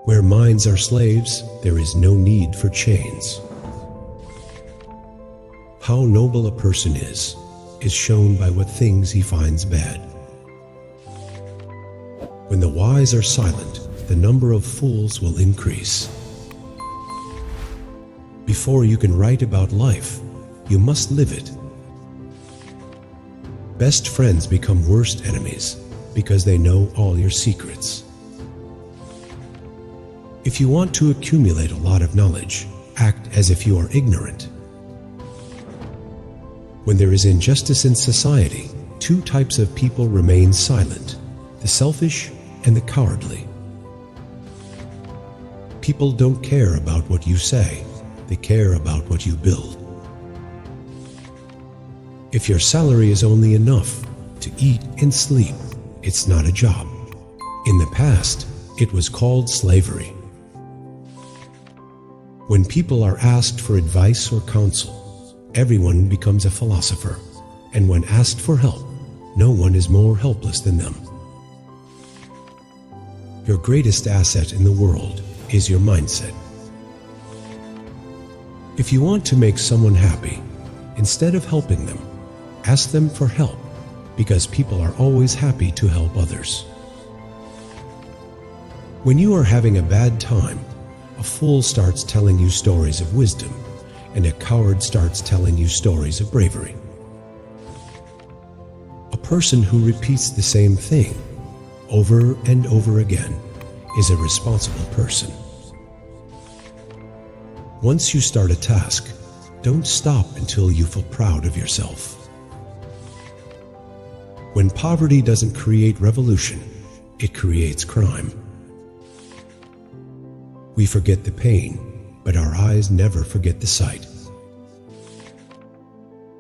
Where minds are slaves, there is no need for chains. How noble a person is shown by what things he finds bad. When the wise are silent, the number of fools will increase. Before you can write about life, you must live it. Best friends become worst enemies because they know all your secrets. If you want to accumulate a lot of knowledge, act as if you are ignorant. When there is injustice in society, two types of people remain silent: the selfish and the cowardly. People don't care about what you say, they care about what you build. If your salary is only enough to eat and sleep, it's not a job. In the past, it was called slavery. When people are asked for advice or counsel, everyone becomes a philosopher, and when asked for help, no one is more helpless than them. Your greatest asset in the world is your mindset. If you want to make someone happy, instead of helping them, ask them for help, because people are always happy to help others. When you are having a bad time, a fool starts telling you stories of wisdom, and a coward starts telling you stories of bravery. A person who repeats the same thing over and over again is a responsible person. Once you start a task, don't stop until you feel proud of yourself. When poverty doesn't create revolution, it creates crime. We forget the pain, but our eyes never forget the sight.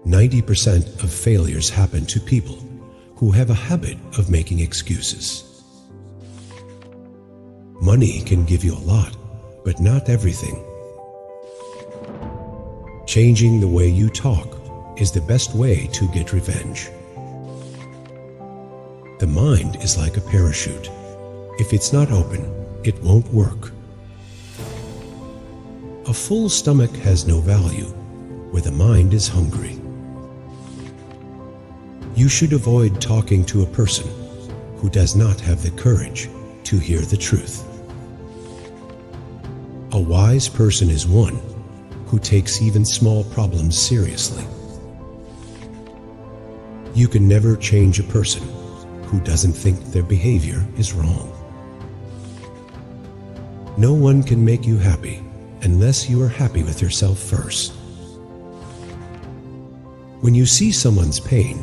90% of failures happen to people who have a habit of making excuses. Money can give you a lot, but not everything. Changing the way you talk is the best way to get revenge. The mind is like a parachute. If it's not open, it won't work. A full stomach has no value where the mind is hungry. You should avoid talking to a person who does not have the courage to hear the truth. A wise person is one who takes even small problems seriously. You can never change a person who doesn't think their behavior is wrong. No one can make you happy unless you are happy with yourself first. When you see someone's pain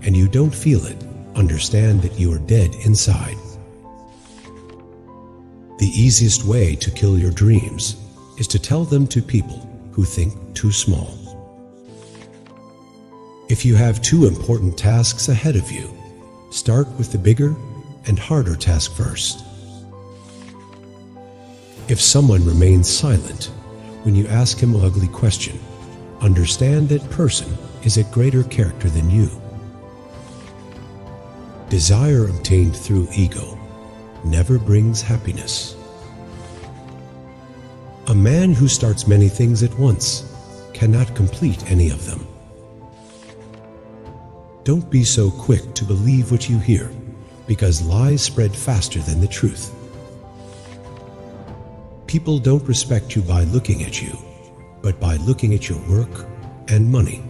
and you don't feel it, understand that you are dead inside. The easiest way to kill your dreams is to tell them to people who think too small. If you have two important tasks ahead of you, start with the bigger and harder task first. If someone remains silent when you ask him an ugly question, understand that person is a greater character than you. Desire obtained through ego never brings happiness. A man who starts many things at once cannot complete any of them. Don't be so quick to believe what you hear, because lies spread faster than the truth. People don't respect you by looking at you, but by looking at your work and money.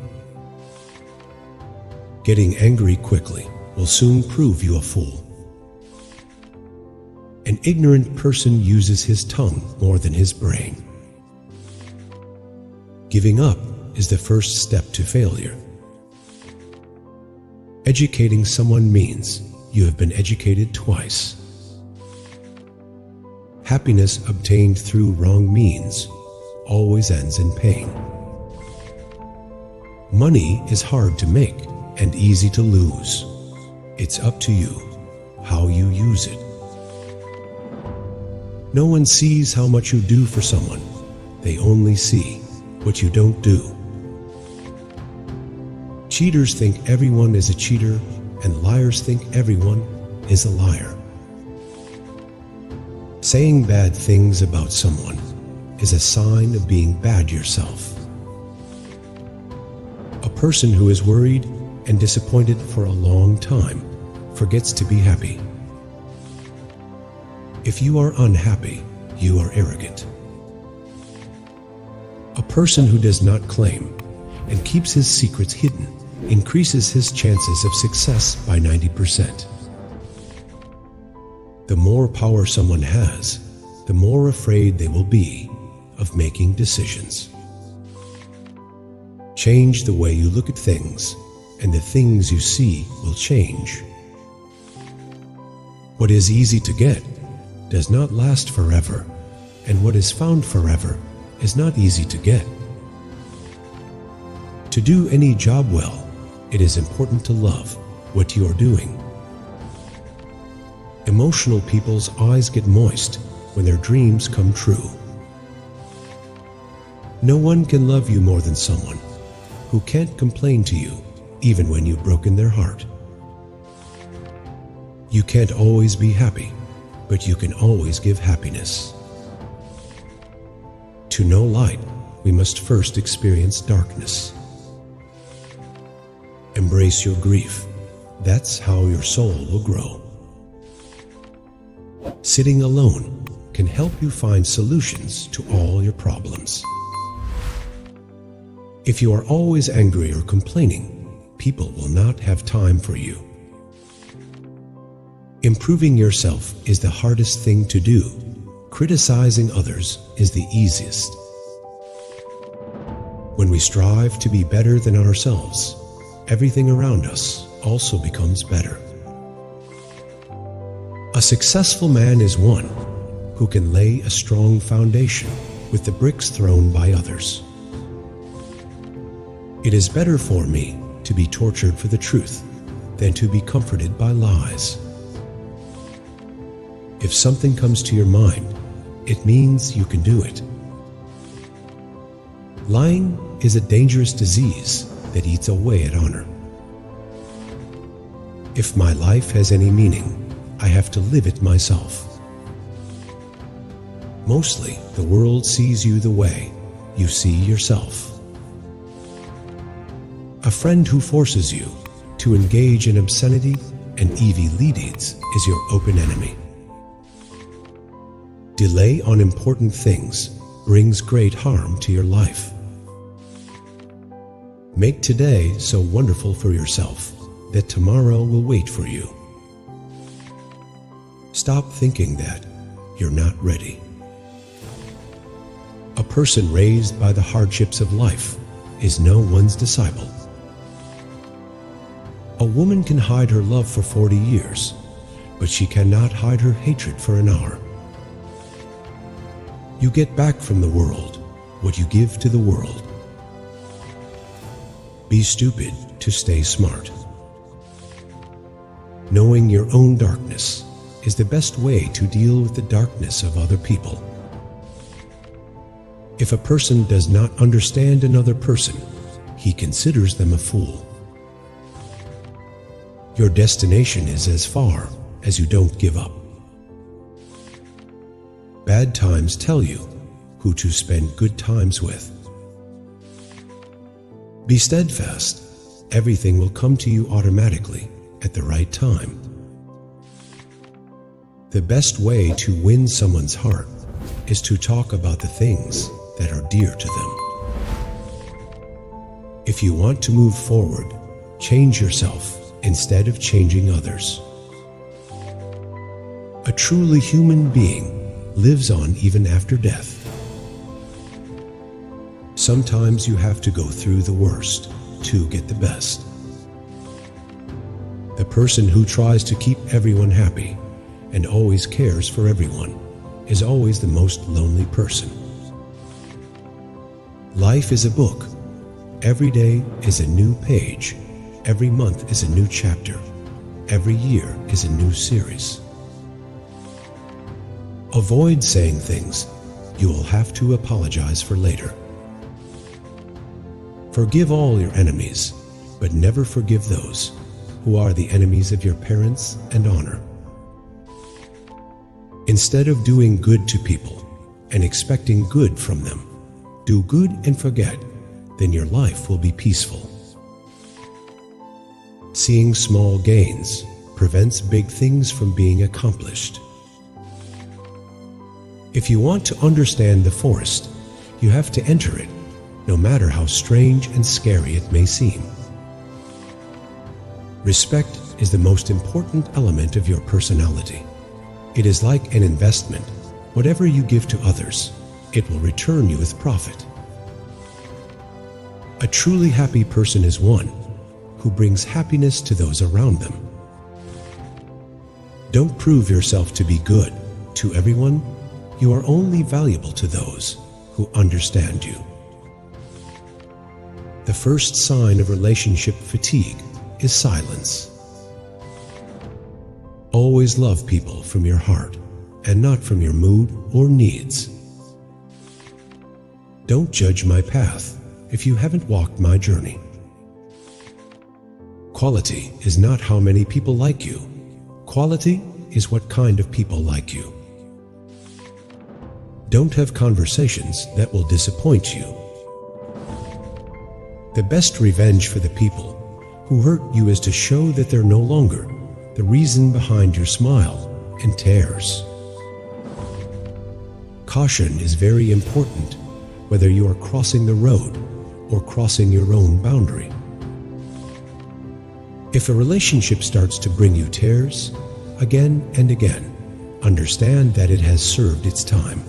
Getting angry quickly will soon prove you a fool. An ignorant person uses his tongue more than his brain. Giving up is the first step to failure. Educating someone means you have been educated twice. Happiness obtained through wrong means always ends in pain. Money is hard to make and easy to lose. It's up to you how you use it. No one sees how much you do for someone. They only see what you don't do. Cheaters think everyone is a cheater, and liars think everyone is a liar. Saying bad things about someone is a sign of being bad yourself. A person who is worried and disappointed for a long time forgets to be happy. If you are unhappy, you are arrogant. A person who does not claim and keeps his secrets hidden increases his chances of success by 90%. The more power someone has, the more afraid they will be of making decisions. Change the way you look at things, and the things you see will change. What is easy to get does not last forever, and what is found forever is not easy to get. To do any job well, it is important to love what you are doing. Emotional people's eyes get moist when their dreams come true. No one can love you more than someone who can't complain to you even when you've broken their heart. You can't always be happy, but you can always give happiness. To know light, we must first experience darkness. Embrace your grief. That's how your soul will grow. Sitting alone can help you find solutions to all your problems. If you are always angry or complaining, people will not have time for you. Improving yourself is the hardest thing to do. Criticizing others is the easiest. When we strive to be better than ourselves, everything around us also becomes better. A successful man is one who can lay a strong foundation with the bricks thrown by others. It is better for me to be tortured for the truth than to be comforted by lies. If something comes to your mind, it means you can do it. Lying is a dangerous disease that eats away at honor. If my life has any meaning, I have to live it myself. Mostly, the world sees you the way you see yourself. A friend who forces you to engage in obscenity and EV lead-ins is your open enemy. Delay on important things brings great harm to your life. Make today so wonderful for yourself that tomorrow will wait for you. Stop thinking that you're not ready. A person raised by the hardships of life is no one's disciple. A woman can hide her love for 40 years, but she cannot hide her hatred for an hour. You get back from the world what you give to the world. Be stupid to stay smart. Knowing your own darkness is the best way to deal with the darkness of other people. If a person does not understand another person, he considers them a fool. Your destination is as far as you don't give up. Bad times tell you who to spend good times with. Be steadfast. Everything will come to you automatically at the right time. The best way to win someone's heart is to talk about the things that are dear to them. If you want to move forward, change yourself instead of changing others. A truly human being lives on even after death. Sometimes you have to go through the worst to get the best. The person who tries to keep everyone happy and always cares for everyone is always the most lonely person. Life is a book. Every day is a new page. Every month is a new chapter. Every year is a new series. Avoid saying things you will have to apologize for later. Forgive all your enemies, but never forgive those who are the enemies of your parents and honor. Instead of doing good to people and expecting good from them, do good and forget, then your life will be peaceful. Seeing small gains prevents big things from being accomplished. If you want to understand the forest, you have to enter it, no matter how strange and scary it may seem. Respect is the most important element of your personality. It is like an investment. Whatever you give to others, it will return you with profit. A truly happy person is one who brings happiness to those around them. Don't prove yourself to be good to everyone. You are only valuable to those who understand you. The first sign of relationship fatigue is silence. Always love people from your heart and not from your mood or needs. Don't judge my path if you haven't walked my journey. Quality is not how many people like you. Quality is what kind of people like you. Don't have conversations that will disappoint you. The best revenge for the people who hurt you is to show that they're no longer the reason behind your smile and tears. Caution is very important whether you are crossing the road or crossing your own boundary. If a relationship starts to bring you tears again and again, understand that it has served its time.